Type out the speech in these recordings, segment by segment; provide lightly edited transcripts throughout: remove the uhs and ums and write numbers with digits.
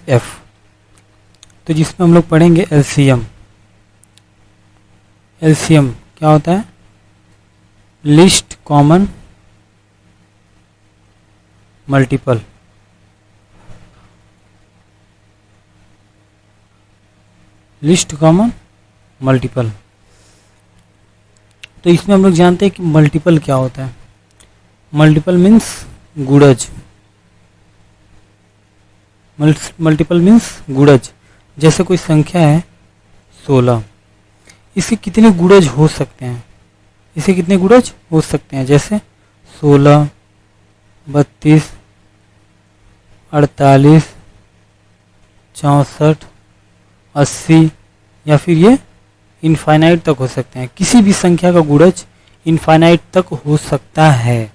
F. तो जिसमें हम लोग पढ़ेंगे एलसीएम। एलसीएम क्या होता है? List common multiple. List common multiple. तो इसमें हम लोग जानते हैं कि मल्टीपल क्या होता है। मल्टीपल मीन्स गुणज। मल्टीपल मीन्स गुणज। जैसे कोई संख्या है 16, इसके कितने गुणज हो सकते हैं? इसे कितने गुणज हो सकते हैं? जैसे 16, 32, 48, 64, 80 या फिर ये इनफाइनाइट तक हो सकते हैं। किसी भी संख्या का गुणज इनफाइनाइट तक हो सकता है।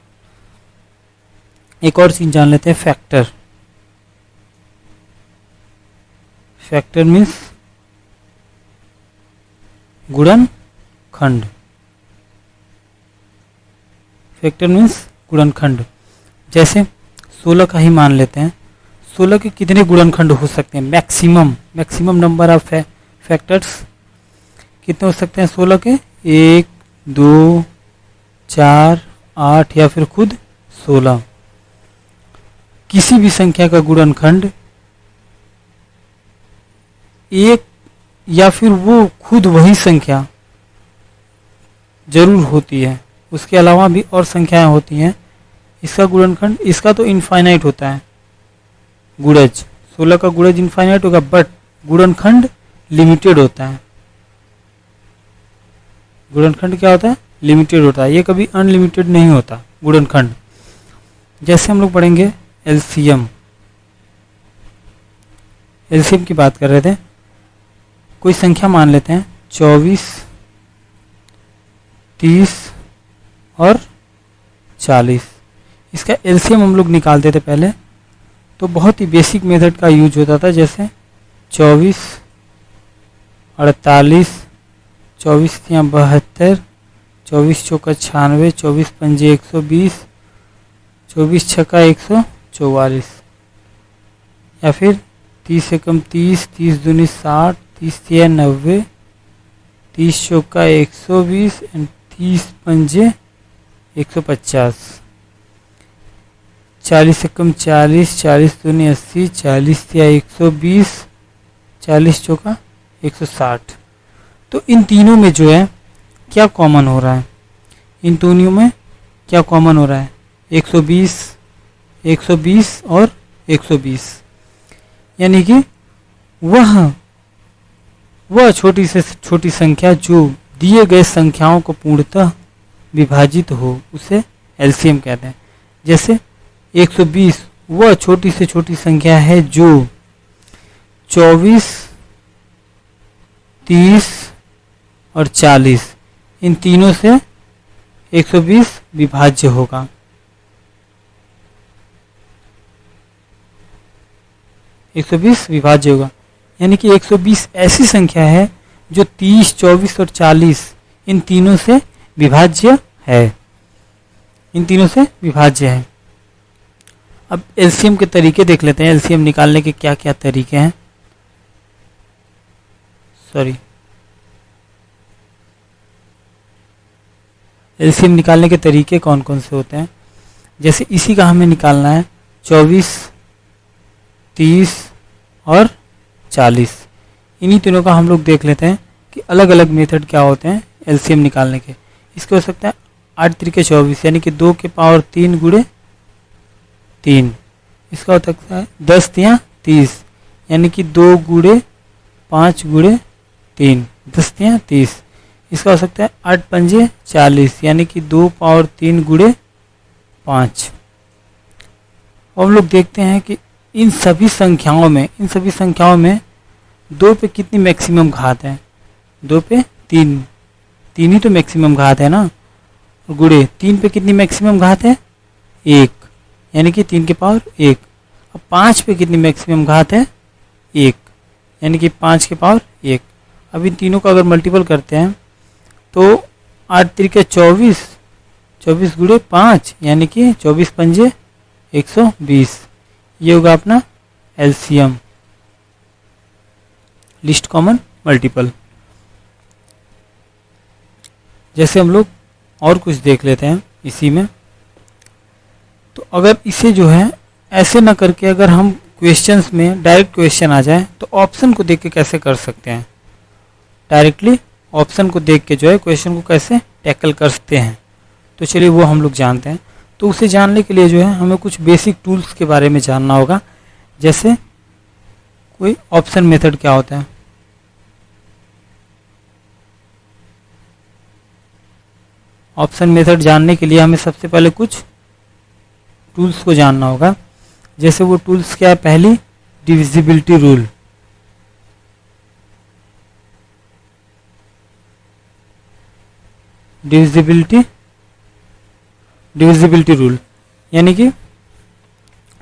एक और चीज जान लेते हैं, फैक्टर। फैक्टर मीन्स गुणनखंड। फैक्टर मीन्स गुणनखंड। जैसे 16 का ही मान लेते हैं। 16 के कितने गुणनखंड हो सकते हैं? मैक्सिमम नंबर ऑफ फैक्टर्स कितने हो सकते हैं 16 के? 1, 2, 4, 8 या फिर खुद 16। किसी भी संख्या का गुणनखंड एक या फिर वो खुद वही संख्या जरूर होती है। उसके अलावा भी और संख्याएं होती हैं। इसका गुणनखंड, इसका तो इनफाइनाइट होता है गुणज। 16 का गुणज इनफाइनाइट होगा, बट गुणनखंड लिमिटेड होता है। गुणनखंड क्या होता है? लिमिटेड होता है। ये कभी अनलिमिटेड नहीं होता गुणनखंड। जैसे हम लोग पढ़ेंगे एलसीएम। एलसीएम की बात कर रहे थे। कोई संख्या मान लेते हैं 24, 30 और 40। इसका एलसीएम हम लोग निकालते थे पहले, तो बहुत ही बेसिक मेथड का यूज होता था। जैसे 24, 48, 24 या 72, 24 चौका 96, 24 पंजे 120, 24 छक्का 144 या फिर 30 एकम 30, 30 दूनी 60, 30 तिया 90, 30 चौका 120 एंड 30 पंजे 150, 40 एकम 40, 40 दूनी 80, 40 तिया 120, 40 चौका 160। तो इन तीनों में जो है क्या कॉमन हो रहा है? इन तीनों में क्या कॉमन हो रहा है? 120, 120 और 120। यानी कि वह छोटी से छोटी संख्या जो दिए गए संख्याओं को पूर्णतः विभाजित हो, उसे एलसीएम कहते हैं। जैसे 120 वह छोटी से छोटी संख्या है जो 24, 30 और 40 इन तीनों से 120 विभाज्य होगा। विभाज्य होगा। यानी कि 120 ऐसी संख्या है जो 30, 24 और 40 इन तीनों से विभाज्य है। इन तीनों से विभाज्य है। अब एलसीएम के तरीके देख लेते हैं। एलसीएम निकालने के क्या क्या तरीके हैं। एलसीएम निकालने के तरीके कौन कौन से होते हैं? जैसे इसी का हमें निकालना है 24, 30 और 40। इन्हीं तीनों का हम लोग देख लेते हैं कि अलग अलग मेथड क्या होते हैं एलसीएम निकालने के। इसके हो सकता है 8 त्रिके 24 यानी कि 2 के पावर 3 गुणे 3। इसका हो सकता है 10 तिया 30 यानी कि 2 गुणे 5 गुणे 3, 10 तिया 30। इसका हो सकता है 8 पंजे 40 यानी कि 2 पावर 3 गुणे 5। और हम लोग देखते हैं कि इन सभी संख्याओं में 2 पे कितनी मैक्सिमम घात है? 2 पे 3 ही तो मैक्सिमम घात है ना। और गुणे 3 पे कितनी मैक्सिमम घात है? 1 यानी कि 3 के पावर 1। अब 5 पे कितनी मैक्सिमम घात है? 1 यानी कि 5 के पावर 1। अब इन तीनों का अगर मल्टीपल करते हैं तो 8 त्रिके 24, 24 गुणे 5 यानी कि 24 पंजे 120। ये होगा अपना एलसीएम। List common multiple. जैसे हम लोग और कुछ देख लेते हैं इसी में। तो अगर इसे जो है ऐसे ना करके अगर हम क्वेश्चंस में डायरेक्ट क्वेश्चन आ जाए तो ऑप्शन को देख के कैसे कर सकते हैं, डायरेक्टली ऑप्शन को देख के जो है क्वेश्चन को कैसे टैकल कर सकते हैं, तो चलिए वो हम लोग जानते हैं। तो उसे जानने के लिए जो है हमें कुछ बेसिक टूल्स के बारे में जानना होगा। जैसे कोई ऑप्शन मेथड क्या होता है, ऑप्शन मेथड जानने के लिए हमें सबसे पहले कुछ टूल्स को जानना होगा। जैसे वो टूल्स क्या है, पहली डिविजिबिलिटी रूल। डिविजिबिलिटी रूल यानी कि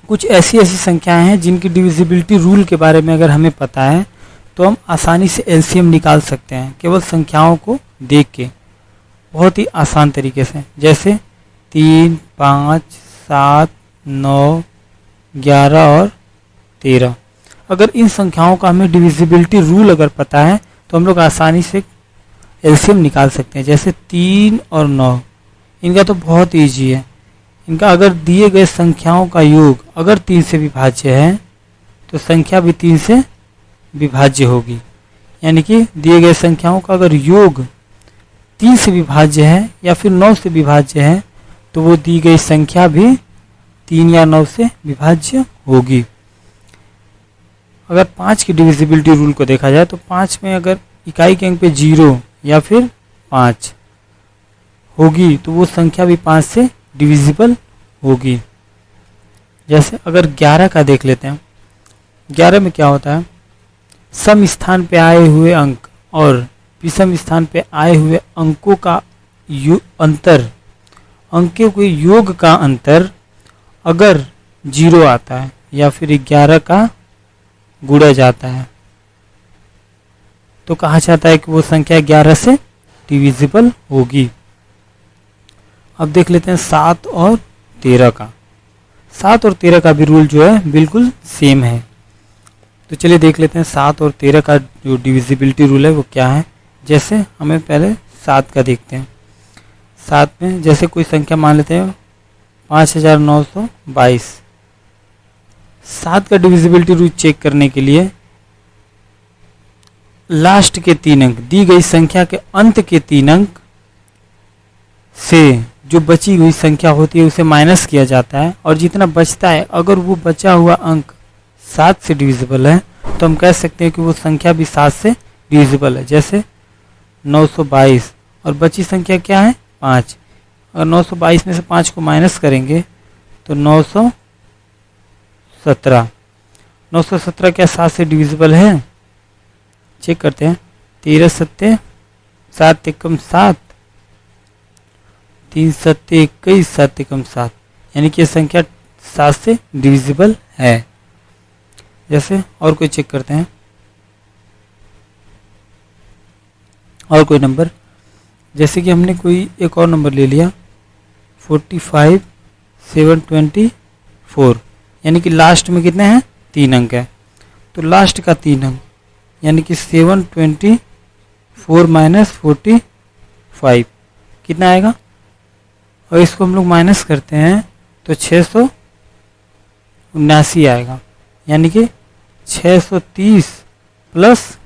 कुछ ऐसी ऐसी संख्याएं हैं जिनकी डिविजिबिलिटी रूल के बारे में अगर हमें पता है तो हम आसानी से एलसीएम निकाल सकते हैं केवल संख्याओं को देख के, बहुत ही आसान तरीके से। जैसे 3, 5, 7, 9, 11 और 13। अगर इन संख्याओं का हमें डिविजिबिलिटी रूल अगर पता है तो हम लोग आसानी से एलसीएम निकाल सकते हैं। जैसे 3 और 9, इनका तो बहुत ईजी है। इनका अगर दिए गए संख्याओं का योग अगर 3 से विभाज्य है तो संख्या भी 3 से विभाज्य होगी। यानी कि दिए गए संख्याओं का अगर योग 3 से विभाज्य है या फिर 9 से विभाज्य है तो वो दी गई संख्या भी 3 या 9 से विभाज्य होगी। अगर 5 की डिविजिबिलिटी रूल को देखा जाए तो 5 में अगर इकाई के अंक पे 0 या फिर 5 होगी तो वो संख्या भी 5 से डिविजिबल होगी। जैसे अगर 11 का देख लेते हैं, 11 में क्या होता है, सम स्थान पे आए हुए अंक और विषम स्थान पे आए हुए अंकों का अंतर, अंकों के योग का अंतर अगर 0 आता है या फिर 11 का गुणा जाता है तो कहा जाता है कि वो संख्या 11 से डिविजिबल होगी। अब देख लेते हैं 7 और 13 का। 7 और 13 का भी रूल जो है बिल्कुल सेम है। तो चलिए देख लेते हैं 7 और 13 का जो डिविजिबिलिटी रूल है वो क्या है। जैसे हमें पहले 7 का देखते हैं। 7 में जैसे कोई संख्या मान लेते हैं 5922। 7 का डिविजिबिलिटी रूल चेक करने के लिए लास्ट के 3 अंक, दी गई संख्या के अंत के 3 अंक से जो बची हुई संख्या होती है उसे माइनस किया जाता है और जितना बचता है अगर वो बचा हुआ अंक 7 से डिविजिबल है तो हम कह सकते हैं कि वो संख्या भी 7 से डिविजिबल है। जैसे 922 और बची संख्या क्या है 5। अगर 922 में से 5 को माइनस करेंगे तो 917। 917 क्या 7 से डिविजिबल है, चेक करते हैं। 13 सत्ते 7 एकम 7, 3 सत्ते 21, 7 एकम 7, यानी कि संख्या 7 से डिविजिबल है। जैसे और कोई चेक करते हैं, और कोई नंबर, जैसे कि हमने कोई एक और नंबर ले लिया 45724, यानी कि लास्ट में कितने हैं 3 अंक है तो लास्ट का 3 अंक यानी कि 724 माइनस 45 कितना आएगा, और इसको हम लोग माइनस करते हैं तो 679 आएगा। यानी कि 630 प्लस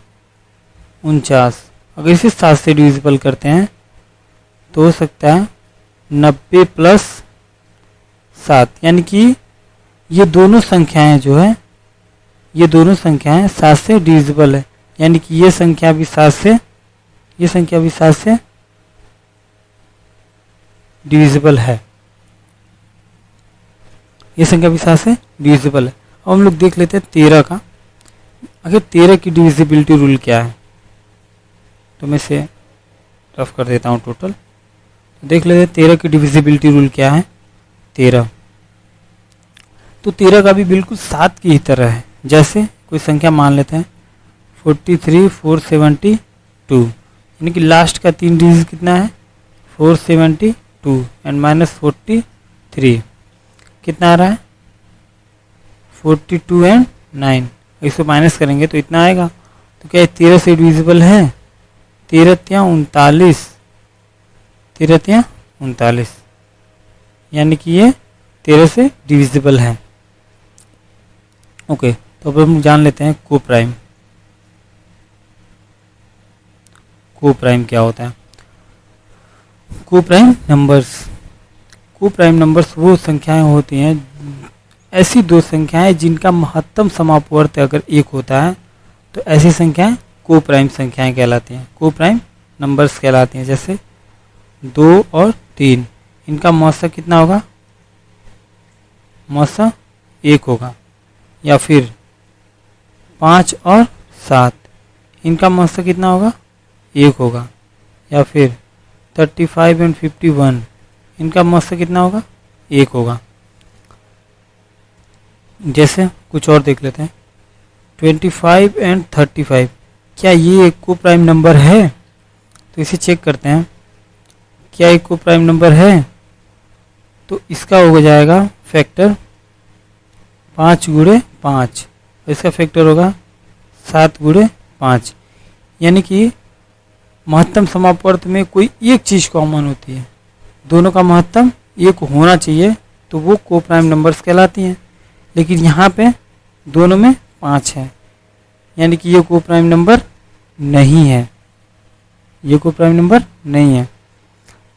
49, अगर इसे 7 से डिविजिबल करते हैं तो हो सकता है 90 प्लस 7, यानी कि ये दोनों संख्याएं जो है ये दोनों संख्याएं 7 से डिविजिबल है। यानी कि ये संख्या भी 7 से, ये संख्या भी 7 से डिविजिबल है, ये संख्या भी 7 से डिविजिबल है। अब हम लोग देख लेते हैं 13 का। अगर 13 की डिविजिबिलिटी रूल क्या है तो मैं इसे रफ कर देता हूँ टोटल। तो देख लेते हैं 13 की डिविजिबिलिटी रूल क्या है। 13 तो 13 का भी बिल्कुल 7 की ही तरह है। जैसे कोई संख्या मान लेते हैं 43472, यानी कि लास्ट का 3 डिजिट कितना है 472 एंड माइनस 43 कितना आ रहा है 42 एंड 9, इसको माइनस करेंगे तो इतना आएगा। तो क्या ये 13 से डिविजिबल है? 13 या 39, यानी कि ये 13 से डिविजिबल है। ओके, तो अब हम जान लेते हैं कोप्राइम। कोप्राइम क्या होता है? कोप्राइम नंबर्स वो संख्याएं होती हैं, ऐसी दो संख्याएं जिनका महत्तम समापवर्त अगर 1 होता है तो ऐसी संख्याएं कोप्राइम संख्याएं कहलाती हैं, कोप्राइम नंबर्स कहलाती हैं। जैसे 2 और 3, इनका मौसा कितना होगा? मौसा 1 होगा। या फिर 5 और 7, इनका मौसा कितना होगा? 1 होगा। या फिर 35 एंड 51, इनका मौसा कितना होगा? 1 होगा। जैसे कुछ और देख लेते हैं, 25 एंड 35, क्या ये एक कोप्राइम नंबर है? तो इसे चेक करते हैं, क्या एक कोप्राइम नंबर है? तो इसका हो जाएगा फैक्टर 5 गुणे 5, इसका फैक्टर होगा 7 गुणे 5। यानी कि महत्तम समापवर्त में कोई एक चीज़ कॉमन होती है, दोनों का महत्तम 1 होना चाहिए, तो वो कोप्राइम नंबर्स कहलाती हैं। लेकिन यहाँ पे दोनों में 5 है, यानी कि ये कोप्राइम नंबर नहीं है, ये कोप्राइम नंबर नहीं है।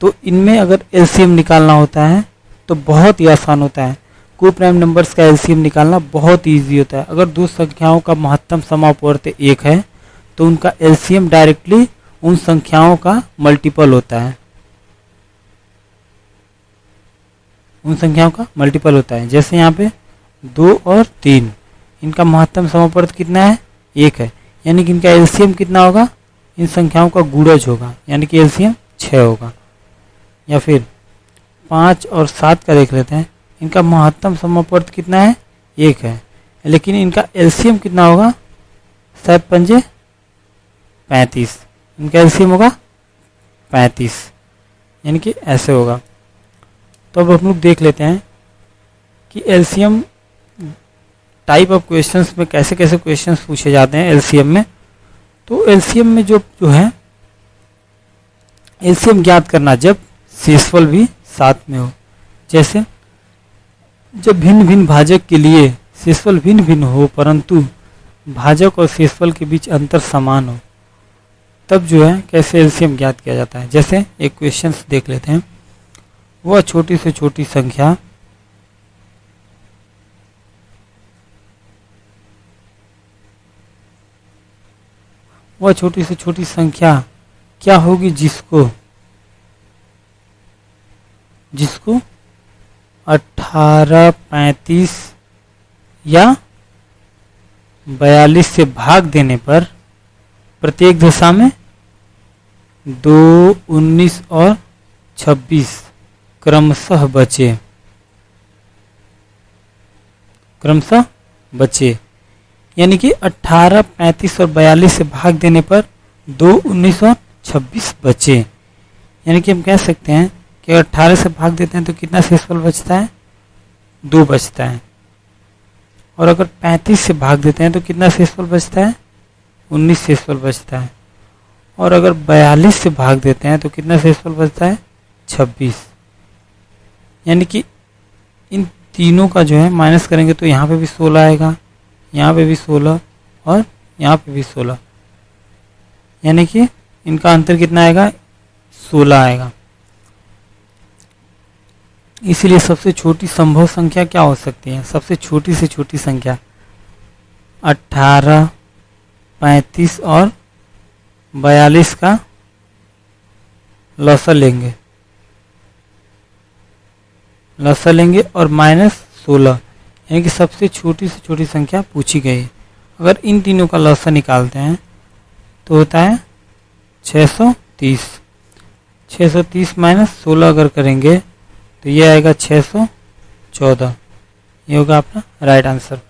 तो इनमें अगर एलसीएम निकालना होता है तो बहुत ही आसान होता है। कोप्राइम नंबर्स का एलसीएम निकालना बहुत ईजी होता है। अगर दो संख्याओं का महत्तम समापवर्त 1 है तो उनका एलसीएम डायरेक्टली उन संख्याओं का मल्टीपल होता है, उन संख्याओं का मल्टीपल होता है। जैसे यहाँ पे 2 और 3, इनका महत्तम समापवर्त कितना है? 1 है, यानी कि इनका एलसीएम कितना होगा? इन संख्याओं का गुणज होगा, यानी कि एलसीएम 6 होगा। या फिर 5 और 7 का देख लेते हैं, इनका महत्तम समापवर्त कितना है? 1 है, लेकिन इनका एलसीएम कितना होगा? 7 पंजे 35, इनका एलसीएम होगा 35, यानी कि ऐसे होगा। तो अब हम लोग देख लेते हैं कि एलसीएम टाइप ऑफ क्वेश्चंस में कैसे कैसे क्वेश्चंस पूछे जाते हैं एलसीएम में। तो एलसीएम में जो है एलसीएम ज्ञात करना जब शेषफल भी साथ में हो। जैसे जब भिन्न भिन्न भाजक के लिए शेषफल भिन्न भिन्न हो परंतु भाजक और शेषफल के बीच अंतर समान हो, तब जो है कैसे एलसीएम ज्ञात किया जाता है। जैसे एक क्वेश्चन देख लेते हैं, वह छोटी से छोटी संख्या क्या होगी जिसको 18, 35 या 42 से भाग देने पर प्रत्येक दशा में 2, 19 और 26 क्रमशः बचे। यानी कि 18, 35 और 42 से भाग देने पर 2, 19 और 26 बचे। यानी कि हम कह सकते हैं कि 18 से भाग देते हैं तो कितना शेषफल बचता है? 2 बचता है। और अगर 35 से भाग देते हैं तो कितना शेषफल बचता है? 19 शेषफल बचता है। और अगर 42 से भाग देते हैं तो कितना शेषफल बचता है? 26। यानी कि इन तीनों का जो है माइनस करेंगे तो यहाँ पे भी 16 आएगा, यहाँ पे भी 16 और यहाँ पे भी 16, यानी कि इनका अंतर कितना आएगा? 16 आएगा। इसीलिए सबसे छोटी संभव संख्या क्या हो सकती है? सबसे छोटी से छोटी संख्या 18, 35 और 42 का लसा लेंगे और माइनस 16, यानी कि सबसे छोटी से छोटी संख्या पूछी गई है। अगर इन तीनों का लसा निकालते हैं तो होता है 630। 630 माइनस 16 अगर करेंगे तो ये आएगा 614। ये होगा अपना राइट आंसर।